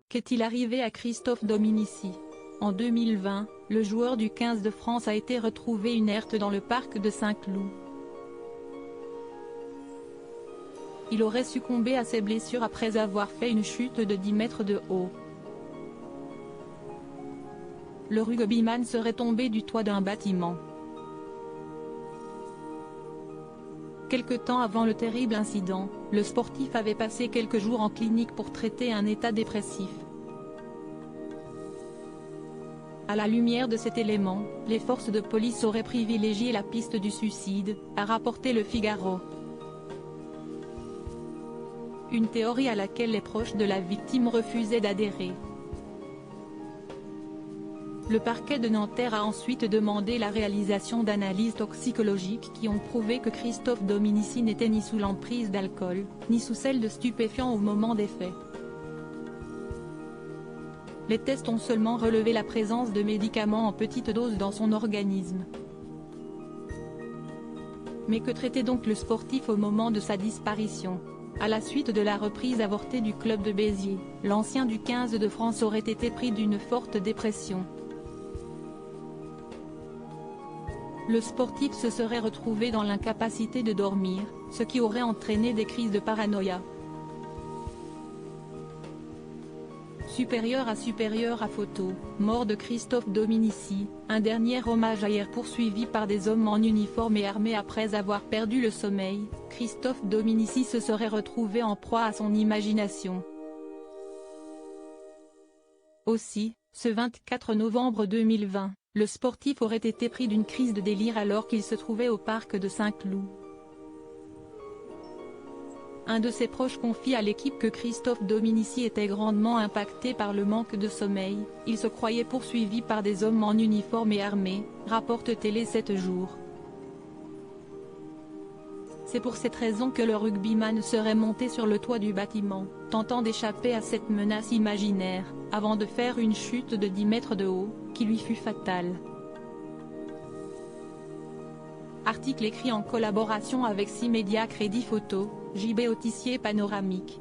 Qu'est-il arrivé à Christophe Dominici? En 2020, le joueur du 15 de France a été retrouvé inerte dans le parc de Saint-Cloud. Il aurait succombé à ses blessures après avoir fait une chute de 10 mètres de haut. Le rugbyman serait tombé du toit d'un bâtiment. Quelque temps avant le terrible incident, le sportif avait passé quelques jours en clinique pour traiter un état dépressif. À la lumière de cet élément, les forces de police auraient privilégié la piste du suicide, a rapporté Le Figaro. Une théorie à laquelle les proches de la victime refusaient d'adhérer. Le parquet de Nanterre a ensuite demandé la réalisation d'analyses toxicologiques qui ont prouvé que Christophe Dominici n'était ni sous l'emprise d'alcool, ni sous celle de stupéfiants au moment des faits. Les tests ont seulement relevé la présence de médicaments en petite dose dans son organisme. Mais que traitait donc le sportif au moment de sa disparition? À la suite de la reprise avortée du club de Béziers, l'ancien du 15 de France aurait été pris d'une forte dépression. Le sportif se serait retrouvé dans l'incapacité de dormir, ce qui aurait entraîné des crises de paranoïa. Supérieur à photo, mort de Christophe Dominici, un dernier hommage hier poursuivi par des hommes en uniforme et armés après avoir perdu le sommeil. Christophe Dominici se serait retrouvé en proie à son imagination. Aussi, ce 24 novembre 2020, le sportif aurait été pris d'une crise de délire alors qu'il se trouvait au parc de Saint-Cloud. Un de ses proches confie à l'équipe que Christophe Dominici était grandement impacté par le manque de sommeil, il se croyait poursuivi par des hommes en uniforme et armés, rapporte Télé 7 jours. C'est pour cette raison que le rugbyman serait monté sur le toit du bâtiment, tentant d'échapper à cette menace imaginaire, avant de faire une chute de 10 mètres de haut, qui lui fut fatale. Article écrit en collaboration avec 6 médias Crédit Photo, JB Autissier Panoramique.